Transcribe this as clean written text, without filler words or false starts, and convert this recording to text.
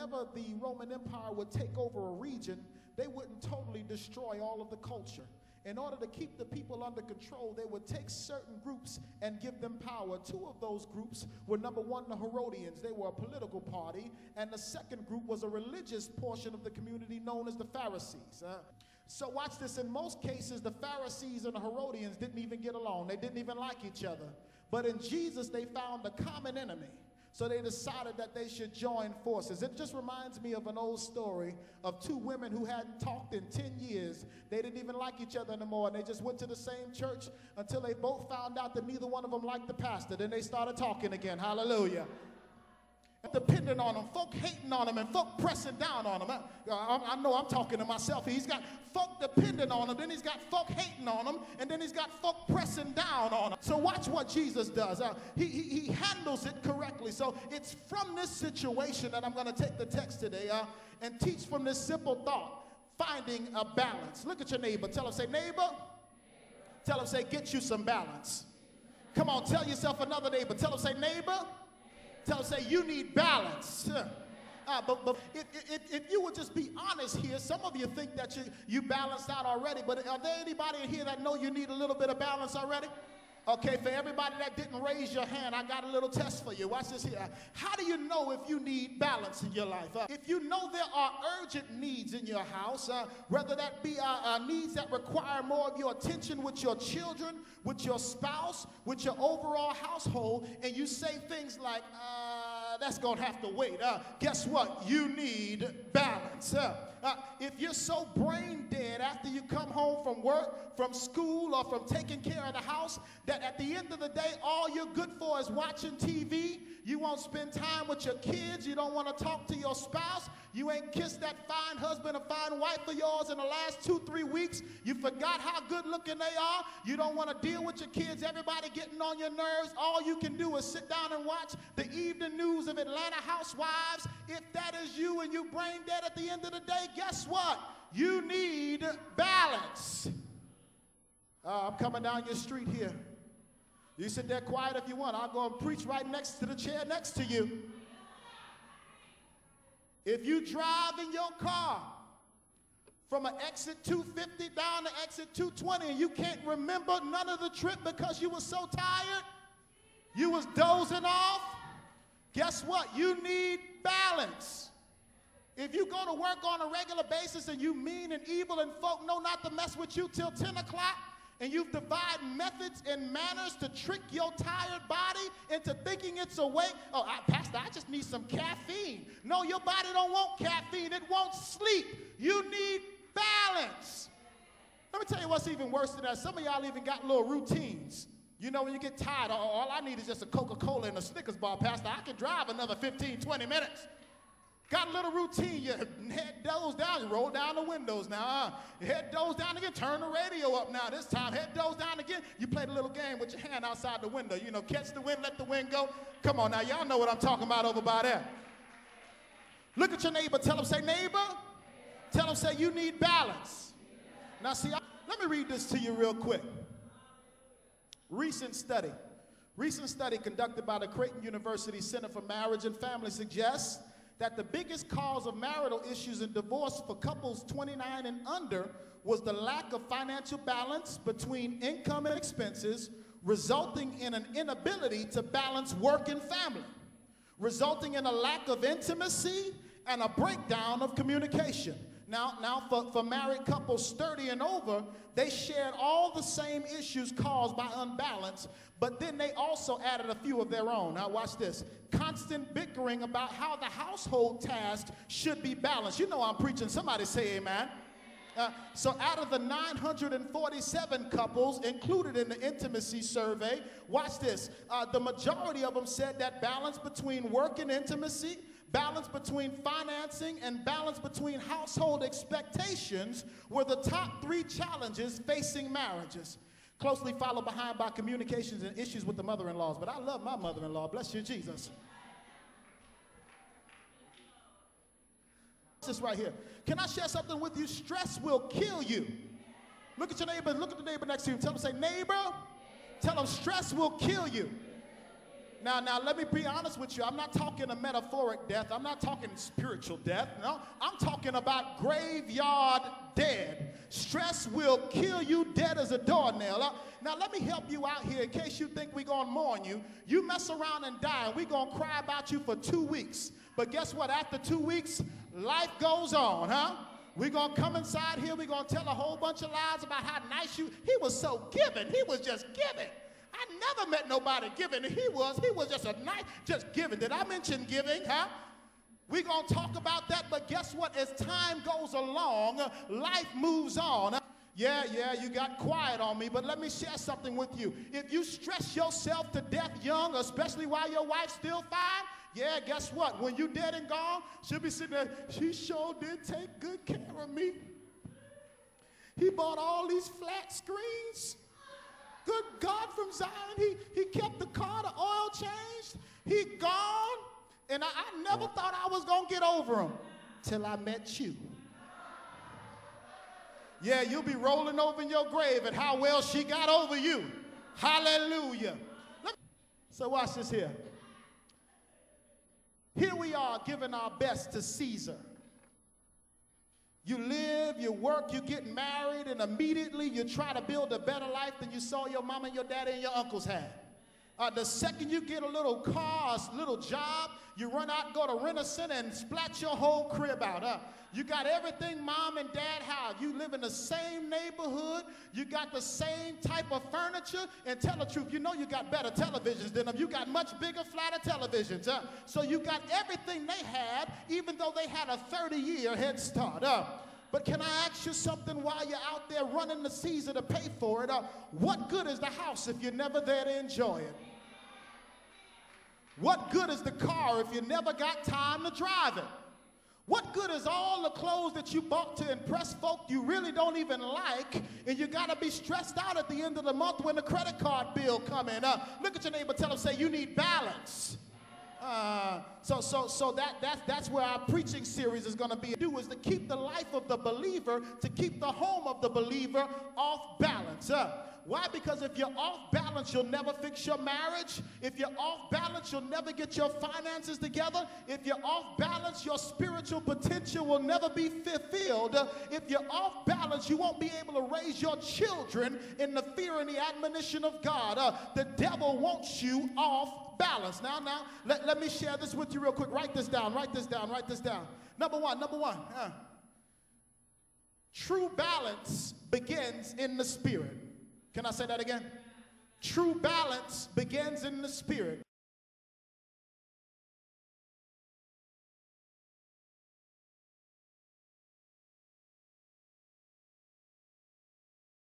whenever the Roman Empire would take over a region, they wouldn't totally destroy all of the culture. In order to keep the people under control, they would take certain groups and give them power. Two of those groups were, number one, the Herodians. They were a political party. And the second group was a religious portion of the community known as the Pharisees. So watch this. In most cases, the Pharisees and the Herodians didn't even get along. They didn't even like each other. But in Jesus, they found a common enemy. So they decided that they should join forces. It just reminds me of an old story of two women who hadn't talked in 10 years. They didn't even like each other anymore, and they just went to the same church until they both found out that neither one of them liked the pastor. Then they started talking again. Hallelujah. Depending on him, folk hating on him, and folk pressing down on him. I know I'm talking to myself. He's got folk depending on him, then he's got folk hating on him, and then he's got folk pressing down on him. So watch what Jesus does. He handles it correctly. So it's from this situation that I'm going to take the text today and teach from this simple thought, finding a balance. Look at your neighbor. Tell him, say, neighbor. Tell him, say, get you some balance. Come on, tell yourself another neighbor. Tell him, say, neighbor. Tell them, say, you need balance. But if you would just be honest here, some of you think that you balanced out already, but are there anybody in here that know you need a little bit of balance already? Okay, for everybody that didn't raise your hand, I got a little test for you. Watch this here. How do you know if you need balance in your life? If you know there are urgent needs in your house, whether that be needs that require more of your attention with your children, with your spouse, with your overall household, and you say things like, that's going to have to wait. Guess what? You need balance. If you're so brain dead after you come home from work, from school, or from taking care of the house, that at the end of the day, all you're good for is watching TV, you won't spend time with your kids, you don't want to talk to your spouse, you ain't kissed that fine husband or fine wife of yours in the last 2-3 weeks, you forgot how good looking they are, you don't want to deal with your kids, everybody getting on your nerves, all you can do is sit down and watch the evening news of Atlanta housewives. If that is you and you brain dead at the end of the day, guess what? You need balance. I'm coming down your street here. You sit there quiet if you want. I'll go and preach right next to the chair next to you. If you drive in your car from an exit 250 down to exit 220 and you can't remember none of the trip because you were so tired, you was dozing off, guess what? You need balance. If you go to work on a regular basis and you mean and evil and folk know not to mess with you till 10 o'clock, and you've devised methods and manners to trick your tired body into thinking it's awake. Oh, Pastor, I just need some caffeine. No, your body don't want caffeine. It won't sleep. You need balance. Let me tell you what's even worse than that. Some of y'all even got little routines. You know, when you get tired, all I need is just a Coca-Cola and a Snickers bar, Pastor. I can drive another 15, 20 minutes. Got a little routine, your head goes down, you roll down the windows now. Your head goes down again, turn the radio up now. This time, head goes down again. You play the little game with your hand outside the window. You know, catch the wind, let the wind go. Come on now, y'all know what I'm talking about over by there. Look at your neighbor, tell them, say, neighbor. Tell them, say, you need balance. Now see, let me read this to you real quick. Recent study conducted by the Creighton University Center for Marriage and Family suggests that the biggest cause of marital issues and divorce for couples 29 and under was the lack of financial balance between income and expenses, resulting in an inability to balance work and family, resulting in a lack of intimacy and a breakdown of communication. Now for married couples 30 and over, they shared all the same issues caused by unbalance, but then they also added a few of their own. Now watch this. Constant bickering about how the household tasks should be balanced. You know I'm preaching. Somebody say amen. So out of the 947 couples included in the intimacy survey, watch this. The majority of them said that balance between work and intimacy, balance between financing, and balance between household expectations were the top 3 challenges facing marriages. Closely followed behind by communications and issues with the mother-in-laws. But I love my mother-in-law. Bless you, Jesus. This right here. Can I share something with you? Stress will kill you. Look at your neighbor. Look at the neighbor next to you. Tell them, say, neighbor. Tell them stress will kill you. Now, let me be honest with you. I'm not talking a metaphoric death. I'm not talking spiritual death. No, I'm talking about graveyard dead. Stress will kill you dead as a doornail. Now, let me help you out here in case you think we're going to mourn you. You mess around and die, and we're going to cry about you for 2 weeks. But guess what? After 2 weeks, life goes on, huh? We're going to come inside here. We're going to tell a whole bunch of lies about how nice you. He was so giving. He was just giving. I never met nobody giving. He was just a nice, just giving. Did I mention giving, huh? We're going to talk about that, but guess what? As time goes along, life moves on. Yeah, you got quiet on me, but let me share something with you. If you stress yourself to death young, especially while your wife's still fine, yeah, guess what? When you dead and gone, she'll be sitting there, she sure did take good care of me. He bought all these flat screens. Good God from Zion, he kept the car, the oil changed. He gone, and I never thought I was going to get over him till I met you. Yeah, you'll be rolling over in your grave at how well she got over you. Hallelujah. So watch this here. Here we are giving our best to Caesar. You live, you work, you get married, and immediately you try to build a better life than you saw your mama and your daddy and your uncles had. The second you get a little car, a little job, you run out and go to Rent-A-Center and splat your whole crib out. You got everything mom and dad have. You live in the same neighborhood. You got the same type of furniture. And tell the truth, you know you got better televisions than them. You got much bigger, flatter televisions. So you got everything they had, even though they had a 30-year head start. But can I ask you something while you're out there running the Caesar to pay for it? What good is the house if you're never there to enjoy it? What good is the car if you never got time to drive it? What good is all the clothes that you bought to impress folk you really don't even like, and you got to be stressed out at the end of the month when the credit card bill come in? Look at your neighbor, tell him, say, you need balance. So that's where our preaching series is going to be. Do is to keep the life of the believer, to keep the home of the believer off balance. Why? Because if you're off balance, you'll never fix your marriage. If you're off balance, you'll never get your finances together. If you're off balance, your spiritual potential will never be fulfilled. If you're off balance, you won't be able to raise your children in the fear and the admonition of God. The devil wants you off balance. Now, let me share this with you real quick. Write this down. Number one. True balance begins in the spirit. Can I say that again? True balance begins in the spirit.